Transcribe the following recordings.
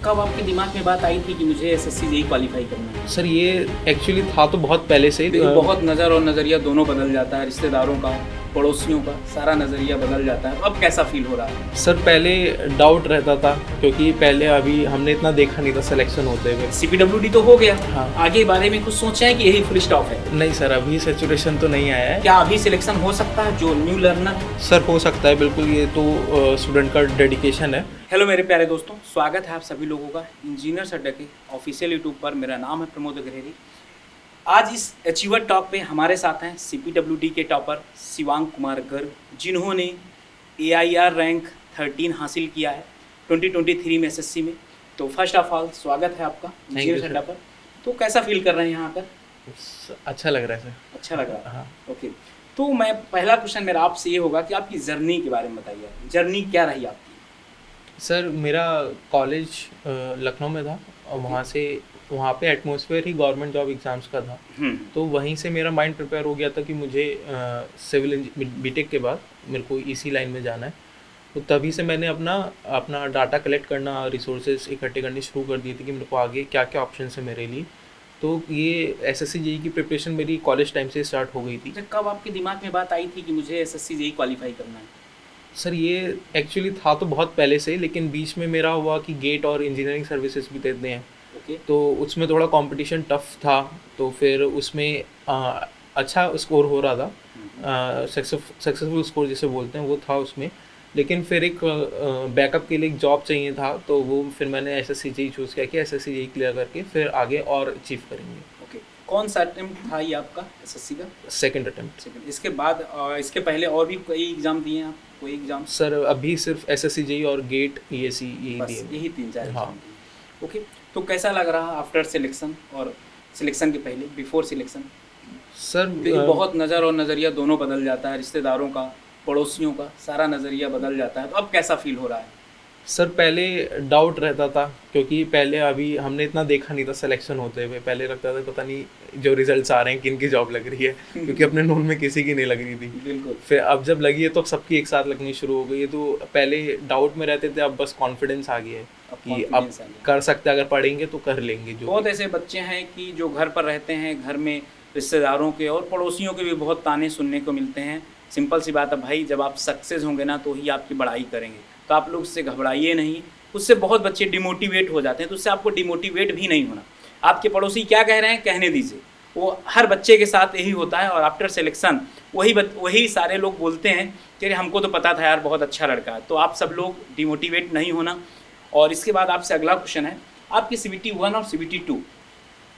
कब आपके दिमाग में बात आई थी कि मुझे एसएससी जेईई क्वालिफाई करना है? सर ये एक्चुअली था तो बहुत पहले से देखिए, बहुत नज़र और नज़रिया दोनों बदल जाता है, रिश्तेदारों का, पड़ोसियों का, सारा नज़रिया बदल जाता है। अब कैसा फील हो रहा है? सर पहले डाउट रहता था क्योंकि पहले अभी हमने इतना देखा नहीं था सिलेक्शन होते हुए। सीपीडब्ल्यूडी तो हो गया, हाँ। आगे बारे में कुछ सोचा है कि यही फुल स्टॉप है? नहीं सर, अभी सैचुरेशन तो नहीं आया है। क्या अभी सिलेक्शन हो सकता है जो न्यू लर्नर? सर हो सकता है बिल्कुल, ये तो स्टूडेंट का डेडिकेशन है। हेलो मेरे प्यारे दोस्तों, स्वागत है आप सभी लोगों का इंजीनियर्स अड्डा के ऑफिशियल यूट्यूब पर। मेरा नाम है प्रमोद अग्रहरी। आज इस अचीवर टॉक पे हमारे साथ हैं सीपीडब्ल्यूडी के टॉपर शिवांग कुमार गर्ग, जिन्होंने AIR रैंक 13 हासिल किया है 2023 में एसएससी में। तो फर्स्ट ऑफ ऑल स्वागत है आपका इंजीनियर्स अड्डा पर। तो कैसा फील कर रहे हैं यहाँ पर? अच्छा लग रहा है सर। अच्छा लग रहा है। हाँ। ओके, तो मैं पहला क्वेश्चन मेरा आपसे ये होगा कि आपकी जर्नी के बारे में बताइए। जर्नी क्या रही आपकी? सर मेरा कॉलेज लखनऊ में था और वहाँ पे एटमॉस्फेयर ही गवर्नमेंट जॉब एग्ज़ाम्स का था। तो वहीं से मेरा माइंड प्रिपेयर हो गया था कि मुझे सिविल बीटेक के बाद मेरे को इसी लाइन में जाना है। तो तभी से मैंने अपना डाटा कलेक्ट करना, रिसोर्सेज इकट्ठे करनी शुरू कर दी थी कि मेरे को आगे क्या क्या ऑप्शन है मेरे लिए। तो ये एसएससी जेईई की प्रिपरेशन मेरी कॉलेज टाइम से स्टार्ट हो गई थी। कब आपके दिमाग में बात आई थी कि मुझे एसएससी जेईई क्वालिफाई करना है? सर ये एक्चुअली था तो बहुत पहले से, लेकिन बीच में मेरा हुआ कि गेट और इंजीनियरिंग सर्विसेज भी देते हैं। ओके। तो उसमें थोड़ा कंपटीशन टफ था, तो फिर उसमें अच्छा स्कोर हो रहा था, सक्सेसफुल स्कोर जिसे बोलते हैं वो था उसमें। लेकिन फिर एक बैकअप के लिए एक जॉब चाहिए था, तो वो फिर मैंने एसएससी जेईई चूज़ किया कि एसएससी जेईई क्लियर करके फिर आगे और अचीव करेंगे। ओके, कौन सा अटेम्प्ट था ये आपका एसएससी का? Second attempt. सेकंड। इसके बाद इसके पहले और भी कई एग्जाम दिए हैं आप? कोई एग्जाम? सर अभी सिर्फ एसएससी जेईई और गेट ईएसी यही बस दिए। यही 3-4 हाँ। एग्जाम दिए। ओके, तो कैसा लग रहा आफ्टर सिलेक्शन और सिलेक्शन के पहले, बिफोर सिलेक्शन? सर बहुत नज़र और नज़रिया दोनों बदल जाता है, रिश्तेदारों का, पड़ोसियों का, सारा नज़रिया बदल जाता है। तो अब कैसा फील हो रहा है? सर पहले डाउट रहता था क्योंकि पहले अभी हमने इतना देखा नहीं था सिलेक्शन होते हुए। पहले लगता था पता नहीं जो रिजल्ट्स आ रहे हैं किन की जॉब लग रही है, क्योंकि अपने नोन में किसी की नहीं लग रही थी। बिल्कुल। फिर अब जब लगी है तो सबकी एक साथ लगनी शुरू हो गई है। तो पहले डाउट में रहते थे, अब बस कॉन्फिडेंस आ गया है कि अब कर सकते, अगर पढ़ेंगे तो कर लेंगे। जो बहुत ऐसे बच्चे हैं कि जो घर पर रहते हैं, घर में रिश्तेदारों के और पड़ोसियों के भी बहुत ताने सुनने को मिलते हैं। सिंपल सी बात है भाई, जब आप सक्सेस होंगे ना तो ही आपकी बढ़ाई करेंगे। तो आप लोग उससे घबराइए नहीं। उससे बहुत बच्चे डिमोटिवेट हो जाते हैं, तो उससे आपको डिमोटिवेट भी नहीं होना। आपके पड़ोसी क्या कह रहे हैं कहने दीजिए, वो हर बच्चे के साथ यही होता है। और आफ्टर सिलेक्शन वही सारे लोग बोलते हैं कि हमको तो पता था यार बहुत अच्छा लड़का है। तो आप सब लोग डिमोटिवेट नहीं होना। और इसके बाद आपसे अगला क्वेश्चन है, आपकी CBT 1 और CBT 2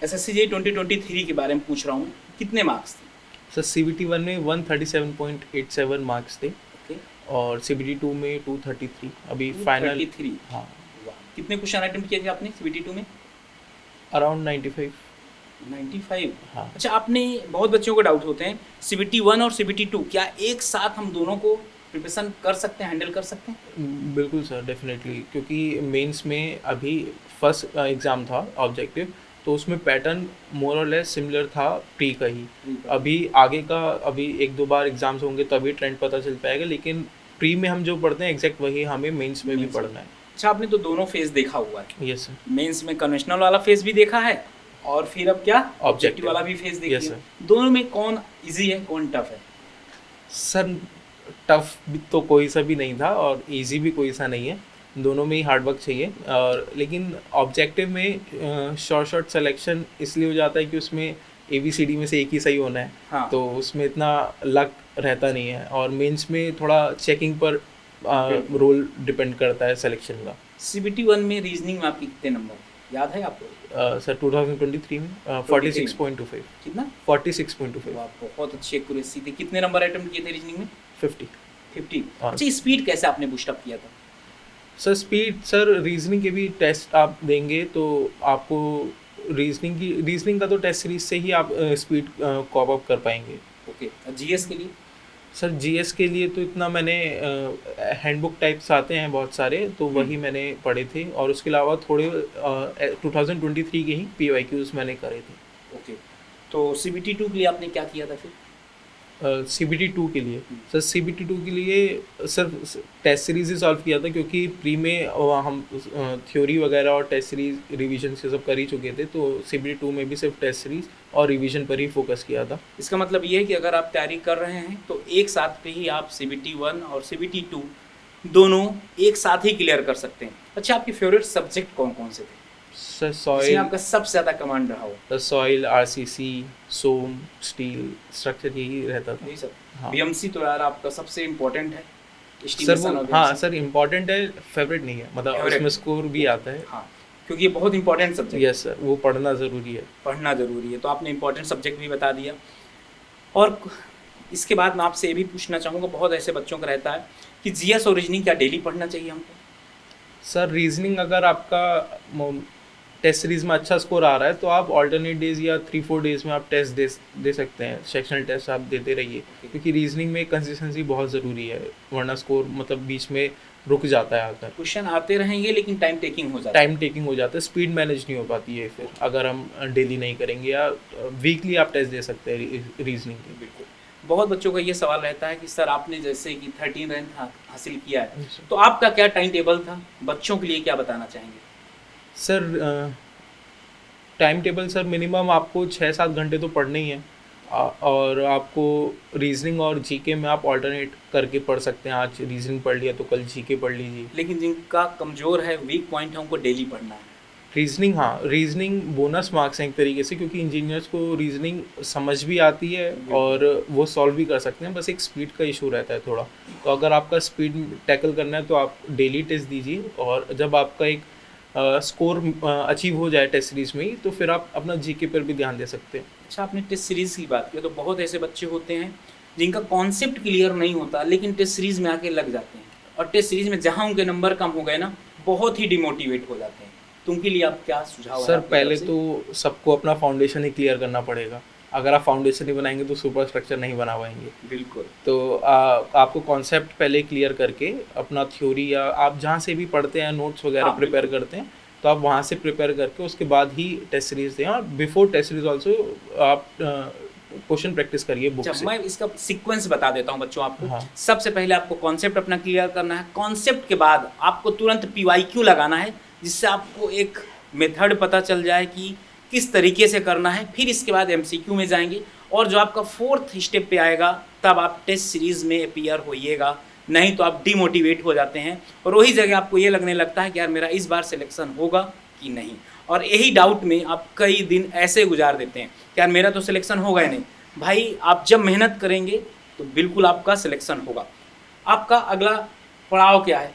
एसएससी जेईई 2023 के बारे में पूछ रहा हूँ, कितने मार्क्स थे? सर CBT 1 में 137.87 मार्क्स थे। ओके। और CBT 2 में 233 अभी फाइनल। 233। हाँ। वाह, कितने क्वेश्चन अटेम्प्ट किए थे आपने CBT 2 में? अराउंड 95। 95। हाँ। अच्छा, आपने बहुत बच्चों को डाउट होते हैं CBT 1 और CBT 2 क्या एक साथ हम दोनों को प्रिपरेशन कर सकते हैं, हैंडल कर सकते हैं? बिल्कुल सर, डेफिनेटली। क्योंकि मेंस में अभी फर्स्ट एग्ज़ाम था ऑब्जेक्टिव, तो उसमें पैटर्न मोर और लेस सिमिलर था प्री का ही। अभी आगे का अभी 1-2 बार एग्जाम्स होंगे तभी ट्रेंड पता चल पाएगा, लेकिन प्री में हम जो पढ़ते हैं एग्जैक्ट वही हमें मेंस में भी पढ़ना है। अच्छा, आपने तो दोनों फेज देखा हुआ है। Yes sir. मेंस में कन्वेंशनल वाला फेज भी देखा है और फिर अब क्या ऑब्जेक्टिव वाला भी फेज देखिए। Yes sir. दोनों में कौन इजी है, कौन टफ है? सर टफ भी तो कोई सा भी नहीं था और इजी भी कोई सा नहीं है, दोनों में ही हार्ड वर्क चाहिए। और लेकिन ऑब्जेक्टिव में शॉर्ट सिलेक्शन इसलिए हो जाता है कि उसमें ABCD में से एक ही सही होना है। हाँ। तो उसमें इतना लक रहता नहीं है। और मेंस में थोड़ा चेकिंग पर रोल डिपेंड करता है सिलेक्शन का। CBT 1 में रीजनिंग में आपके कितने नंबर याद है आपको? सर 2023 में 46.25। कितना? 46.25। बहुत अच्छी एक्यूरेसी थी। कितने नंबर अटेम्प्ट किए थे रीजनिंग में? 50। हाँ। अच्छा, स्पीड कैसे आपने बूस्टअप किया था? सर स्पीड, सर रीजनिंग के भी टेस्ट आप देंगे तो आपको रीजनिंग का तो टेस्ट सीरीज से ही आप स्पीड कॉप अप कर पाएंगे। ओके। GS के लिए? सर GS के लिए तो इतना मैंने हैंडबुक टाइप्स आते हैं बहुत सारे, तो वही मैंने पढ़े थे। और उसके अलावा थोड़े 2023 के ही PYQs मैंने करे थे। ओके, तो CBT 2 के लिए आपने क्या किया था फिर? CBT 2 के लिए सर, CBT 2 के लिए सिर्फ टेस्ट सीरीज ही सॉल्व किया था, क्योंकि प्री में हम थ्योरी वगैरह और टेस्ट सीरीज रिवीजन से सब कर ही चुके थे, तो CBT 2 में भी सिर्फ टेस्ट सीरीज और रिवीजन पर ही फोकस किया था। इसका मतलब ये है कि अगर आप तैयारी कर रहे हैं तो एक साथ पे ही आप CBT 1 और CBT 2 दोनों एक साथ ही क्लियर कर सकते हैं। अच्छा, आपके फेवरेट सब्जेक्ट कौन कौन से थे सर? जिसमें सॉइल, आपका सबसे ज़्यादा कमांड रहा हो? सॉइल, RCC, सोम, स्टील, स्ट्रक्चर, यही रहता था। यही सब। हाँ। BMC तो यार आपका सबसे इम्पोर्टेंट है। सर estimation वो, और हाँ BMC। सर, इम्पोर्टेंट है, फेवरेट नहीं है, मतलब Favorite। उसमें स्कोर भी आता है। हाँ, क्योंकि ये बहुत इंपॉर्टेंट सब्जेक्ट, यस सर, वो पढ़ना ज़रूरी है। पढ़ना ज़रूरी है। तो आपने इंपॉर्टेंट सब्जेक्ट भी बता दिया। और इसके बाद मैं आपसे ये भी पूछना चाहूँगा, बहुत ऐसे बच्चों का रहता है कि GS और रीजनिंग क्या डेली पढ़ना चाहिए हमको? सर रीजनिंग अगर आपका टेस्ट सीरीज में अच्छा स्कोर आ रहा है तो आप ऑल्टरनेट डेज या 3-4 डेज में आप टेस्ट दे सकते हैं, सेक्शनल टेस्ट आप देते रहिए, क्योंकि रीजनिंग में कंसिस्टेंसी बहुत ज़रूरी है, वरना स्कोर मतलब बीच में रुक जाता है आकर। क्वेश्चन आते रहेंगे लेकिन टाइम टेकिंग हो जाता है। टाइम टेकिंग हो जाता है, स्पीड मैनेज नहीं हो पाती है फिर अगर हम डेली नहीं करेंगे, या वीकली आप टेस्ट दे सकते हैं रीजनिंग के। बिल्कुल। बहुत बच्चों का ये सवाल रहता है कि सर आपने जैसे कि 13 रैंक हासिल किया है, सर। तो आपका क्या टाइम टेबल था? बच्चों के लिए क्या बताना चाहेंगे? Sir time table sir, minimum आपको 6-7 घंटे तो पढ़ने ही है, और आपको रीजनिंग और जीके में आप ऑल्टरनेट करके पढ़ सकते हैं। आज रीजनिंग पढ़ लिया तो कल जीके पढ़ लीजिए। लेकिन जिनका कमज़ोर है, वीक पॉइंट है, उनको डेली पढ़ना है। रीजनिंग, हाँ, रीजनिंग बोनस मार्क्स हैं एक तरीके से, क्योंकि इंजीनियर्स को रीजनिंग समझ भी आती है और वो सॉल्व भी कर सकते हैं, बस एक स्पीड का इशू रहता है थोड़ा। तो अगर आपका स्पीड टैकल करना है तो आप डेली टेस्ट दीजिए, और जब आपका एक स्कोर अचीव हो जाए टेस्ट सीरीज में ही, तो फिर आप अपना जीके पर भी ध्यान दे सकते हैं। अच्छा, आपने टेस्ट सीरीज़ की बात की, तो बहुत ऐसे बच्चे होते हैं जिनका कॉन्सेप्ट क्लियर नहीं होता लेकिन टेस्ट सीरीज़ में आके लग जाते हैं, और टेस्ट सीरीज़ में जहाँ उनके नंबर कम हो गए ना, बहुत ही डिमोटिवेट हो जाते हैं। तो उनके लिए आप क्या सुझाव है सर आपकी पहले तरफ से? तो सबको अपना फाउंडेशन ही क्लियर करना पड़ेगा। अगर आप फाउंडेशन नहीं बनाएंगे तो सुपर स्ट्रक्चर नहीं बना पाएंगे। बिल्कुल। तो आपको कॉन्सेप्ट पहले क्लियर करके अपना थ्योरी, या आप जहाँ से भी पढ़ते हैं नोट्स वगैरह हाँ, प्रिपेयर करते हैं, तो आप वहाँ से प्रिपेयर करके उसके बाद ही टेस्ट सीरीज दें, और बिफोर टेस्ट सीरीज ऑल्सो आप क्वेश्चन प्रैक्टिस करिए बुक अच्छा, से। मैं इसका सीक्वेंस बता देता हूँ बच्चों आपको। हाँ। सबसे पहले आपको कॉन्सेप्ट अपना क्लियर करना है। कॉन्सेप्ट के बाद आपको तुरंत PYQ लगाना है, जिससे आपको एक मेथड पता चल जाए कि किस तरीके से करना है। फिर इसके बाद MCQ में जाएंगे, और जो आपका 4th स्टेप पे आएगा तब आप टेस्ट सीरीज़ में अपीयर होइएगा, नहीं तो आप डिमोटिवेट हो जाते हैं, और वही जगह आपको ये लगने लगता है कि यार मेरा इस बार सिलेक्शन होगा कि नहीं, और यही डाउट में आप कई दिन ऐसे गुजार देते हैं कि यार मेरा तो सिलेक्शन होगा ही नहीं। भाई, आप जब मेहनत करेंगे तो बिल्कुल आपका सिलेक्शन होगा। आपका अगला पड़ाव क्या है?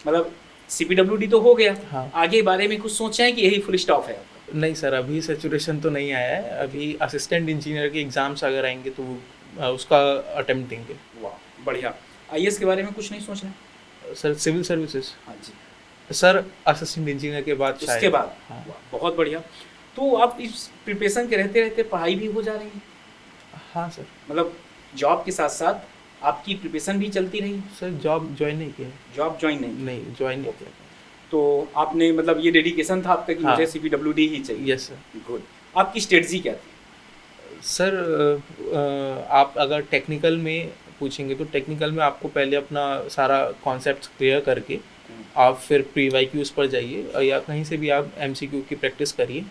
मतलब CPWD तो हो गया, हाँ। आगे बारे में कुछ सोचा है कि यही फुल स्टॉप है आपका? नहीं सर, अभी सैचुरेशन तो नहीं आया है। अभी असिस्टेंट इंजीनियर के एग्ज़ाम्स अगर आएंगे तो उसका अटेम्प्ट देंगे। वाह, बढ़िया। IAS के बारे में कुछ नहीं सोच रहे? सर सिविल सर्विसेज, हाँ जी, सर असिस्टेंट इंजीनियर के बाद उसके शायद। बाद। हाँ। वाह, बहुत बढ़िया। तो आप इस प्रिपरेशन के रहते रहते पढ़ाई भी हो जा रही है, हाँ सर। मतलब जॉब के साथ साथ आपकी प्रिपरेशन भी चलती रही? सर जॉब ज्वाइन नहीं किया है। जॉब ज्वाइन नहीं? नहीं, ज्वाइन नहीं किया। तो आपने मतलब ये डेडिकेशन था आपका कि हाँ। मुझे CPWD ही चाहिए? Yes sir. गुड। आपकी स्ट्रेटजी क्या थी? सर आप अगर टेक्निकल में पूछेंगे तो टेक्निकल में आपको पहले अपना सारा कॉन्सेप्ट क्लियर करके आप फिर PYQs पर जाइए, या कहीं से भी आप MCQ की प्रैक्टिस करिए।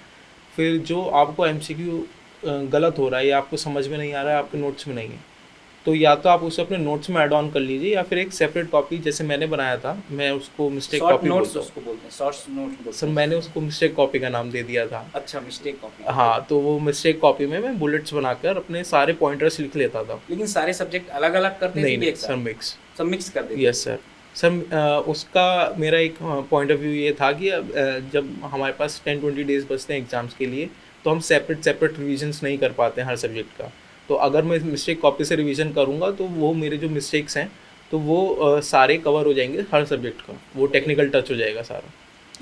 फिर जो आपको MCQ गलत हो रहा है या आपको समझ में नहीं आ रहा है, आपके नोट्स में नहीं है, तो या तो आप उसे अपने नोट्स में ऐड ऑन कर लीजिए, या फिर एक सेपरेट कॉपी जैसे मैंने बनाया था, मैं उसको मिस्टेक शॉर्ट कॉपी नोट्स बोलता हूँ। उसको बोलते हैं, शॉर्ट नोट्स बोलते सर हैं। मैंने उसको मिस्टेक कॉपी का नाम दे दिया था। अच्छा, मिस्टेक कॉपी। हाँ, तो वो मिस्टेक कॉपी में मैं बुलेट्स बनाकर अपने सारे पॉइंटर्स लिख लेता था। लेकिन सारे सब्जेक्ट अलग अलग करते थे? नहीं एक साथ? Sir, mix. सब मिक्स कर देते? Yes sir. सर उसका मेरा एक पॉइंट ऑफ व्यू ये था कि जब हमारे पास 10-20 डेज बचते हैं एग्ज़ाम्स के लिए, तो हम सेपरेट रिविजन्स नहीं कर पाते हैं हर सब्जेक्ट का। तो अगर मैं मिस्टेक कॉपी से रिवीजन करूँगा तो वो मेरे जो मिस्टेक्स हैं तो वो सारे कवर हो जाएंगे हर सब्जेक्ट का, वो टेक्निकल टच हो जाएगा सारा।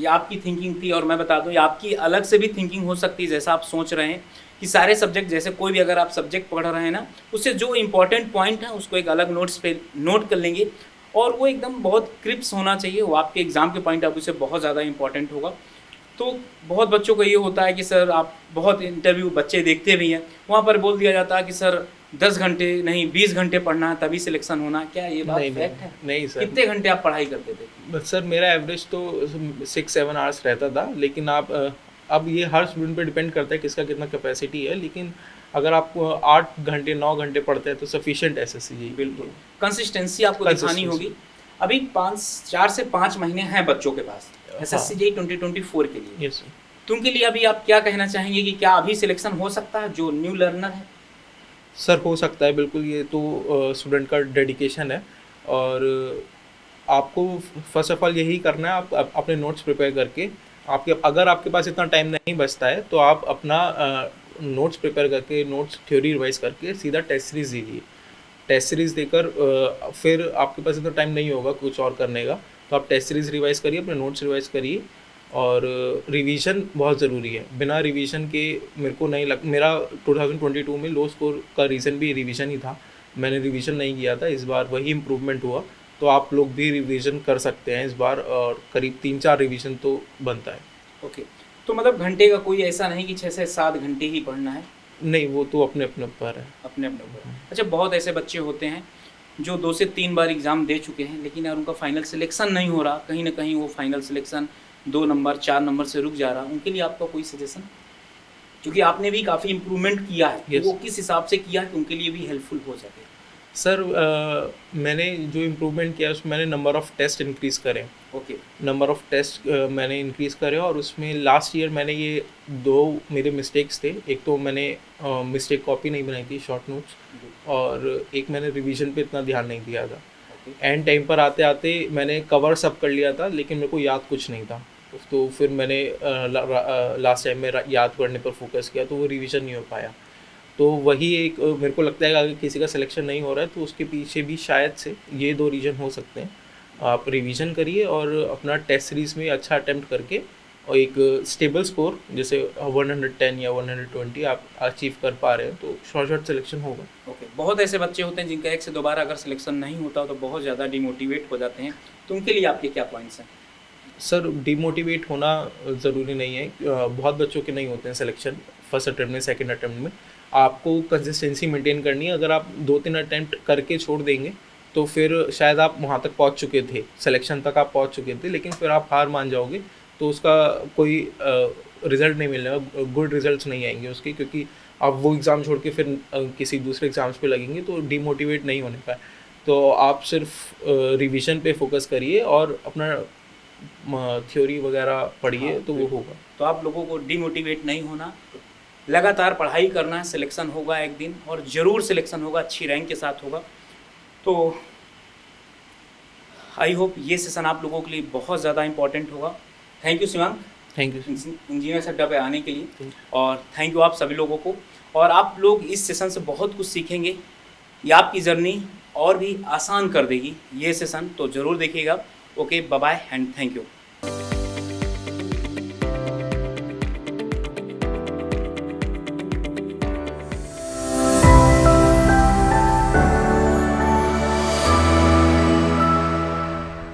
ये आपकी थिंकिंग थी, और मैं बता दूं ये आपकी अलग से भी थिंकिंग हो सकती है, जैसा आप सोच रहे हैं कि सारे सब्जेक्ट, जैसे कोई भी अगर आप सब्जेक्ट पढ़ रहे हैं ना, उससे जो इंपॉर्टेंट पॉइंट है उसको एक अलग नोट्स पे नोट कर लेंगे, और वो एकदम बहुत क्रिप्स होना चाहिए, वो आपके एग्ज़ाम के पॉइंट ऑफ व्यू से बहुत ज़्यादा इंपॉर्टेंट होगा। तो बहुत बच्चों को ये होता है कि सर, आप बहुत इंटरव्यू बच्चे देखते भी हैं, वहाँ पर बोल दिया जाता है कि सर 10 घंटे नहीं 20 घंटे पढ़ना है तभी सिलेक्शन होना, क्या ये बात नहीं फैक्ट है? नहीं सर। कितने घंटे आप पढ़ाई करते थे? बस सर मेरा एवरेज तो 6-7 आवर्स रहता था, लेकिन आप अब ये हर स्टूडेंट पे डिपेंड करता है किसका कितना कैपेसिटी है, लेकिन अगर आप 8 घंटे 9 घंटे पढ़ते हैं तो सफिशिएंट एसएससी जी। बिल्कुल, कंसिस्टेंसी आपको दिखानी होगी। अभी 4 से 5 महीने हैं बच्चों के पास एसएससी जी 2024 के लिए। Yes sir. तो उनके लिए अभी आप क्या कहना चाहेंगे कि क्या अभी सिलेक्शन हो सकता है जो न्यू लर्नर है? सर हो सकता है बिल्कुल, ये तो स्टूडेंट का डेडिकेशन है, और आपको फर्स्ट ऑफ ऑल यही करना है, आप अपने नोट्स प्रिपेयर करके, अगर आपके पास इतना टाइम नहीं बचता है तो आप अपना नोट्स प्रिपेयर करके, नोट्स थ्योरी रिवाइज करके सीधा टेस्ट सीरीज दीजिए। टेस्ट सीरीज़ देकर फिर आपके पास इतना टाइम नहीं होगा कुछ और करने का, तो आप टेस्ट सीरीज़ रिवाइज करिए, अपने नोट्स रिवाइज करिए, और रिवीजन बहुत ज़रूरी है। बिना रिवीजन के मेरे को नहीं मेरा 2022 में लो स्कोर का रीज़न भी रिवीजन ही था। मैंने रिवीजन नहीं किया था, इस बार वही इम्प्रूवमेंट हुआ, तो आप लोग भी रिवीजन कर सकते हैं इस बार, और करीब 3-4 रिवीजन तो बनता है। ओके, तो मतलब घंटे का कोई ऐसा नहीं कि 6 से 7 घंटे ही पढ़ना है? नहीं, वो तो अपने अपने ऊपर है। अपने अपने ऊपर। अच्छा, बहुत ऐसे बच्चे होते हैं जो 2 से 3 बार एग्ज़ाम दे चुके हैं, लेकिन यार उनका फाइनल सिलेक्शन नहीं हो रहा, कहीं ना कहीं वो फाइनल सिलेक्शन 2 नंबर 4 नंबर से रुक जा रहा, उनके लिए आपका कोई सजेशन? क्योंकि आपने भी काफ़ी इम्प्रूवमेंट किया है, Yes. वो किस हिसाब से किया कि उनके लिए भी हेल्पफुल हो सके? सर मैंने जो इम्प्रूवमेंट किया उसमें मैंने नंबर ऑफ़ टेस्ट इंक्रीज़ करे। ओके। नंबर ऑफ़ टेस्ट मैंने इंक्रीज़ करे, और उसमें लास्ट ईयर मैंने ये 2 मेरे मिस्टेक्स थे। एक तो मैंने मिस्टेक कॉपी नहीं बनाई थी शॉर्ट नोट्स, और एक मैंने रिवीजन पे इतना ध्यान नहीं दिया था। एंड टाइम पर आते आते मैंने कवर सब कर लिया था, लेकिन मेरे को याद कुछ नहीं था, तो फिर मैंने लास्ट टाइम में याद करने पर फोकस किया, तो वो रिवीजन नहीं हो पाया। तो वही एक मेरे को लगता है कि अगर किसी का सिलेक्शन नहीं हो रहा है तो उसके पीछे भी शायद से ये 2 रीज़न हो सकते हैं। आप रिवीजन करिए और अपना टेस्ट सीरीज़ में अच्छा अटेम्प्ट करके, और एक स्टेबल स्कोर जैसे 110 या 120 आप अचीव कर पा रहे हैं तो शॉर्ट सिलेक्शन होगा। ओके, बहुत ऐसे बच्चे होते हैं जिनका 1 से 2 बार अगर सिलेक्शन नहीं होता तो बहुत ज़्यादा डिमोटिवेट हो जाते हैं, तो उनके लिए आपके क्या पॉइंट्स हैं? सर डिमोटिवेट होना ज़रूरी नहीं है, बहुत बच्चों के नहीं होते हैं सिलेक्शन फर्स्ट अटेम्प्ट में, सेकंड अटेम्प्ट में। आपको कंसिस्टेंसी मेंटेन करनी है। अगर आप 2-3 अटेम्प्ट करके छोड़ देंगे तो फिर शायद आप वहाँ तक पहुँच चुके थे, सिलेक्शन तक आप पहुँच चुके थे, लेकिन फिर आप हार मान जाओगे तो उसका कोई रिज़ल्ट नहीं मिलने वाला, गुड रिजल्ट्स नहीं आएंगे उसके, क्योंकि आप वो एग्ज़ाम छोड़ के फिर किसी दूसरे एग्ज़ाम्स पे लगेंगे तो डिमोटिवेट नहीं होने पाए। तो आप सिर्फ रिवीजन पे फोकस करिए और अपना थ्योरी वगैरह पढ़िए, हाँ, तो वो होगा। तो आप लोगों को डिमोटिवेट नहीं होना, लगातार पढ़ाई करना है, सिलेक्शन होगा एक दिन और ज़रूर सिलेक्शन होगा, अच्छी रैंक के साथ होगा। तो आई होप ये सेशन आप लोगों के लिए बहुत ज़्यादा इंपॉर्टेंट होगा। Thank you Shivang, thank you engineers अड्डा पे आने के लिए, और थैंक यू आप सभी लोगों को। और आप लोग इस सेशन से बहुत कुछ सीखेंगे, ये आपकी जर्नी और भी आसान कर देगी ये सेशन, तो ज़रूर देखिएगा। Okay, bye bye and thank you.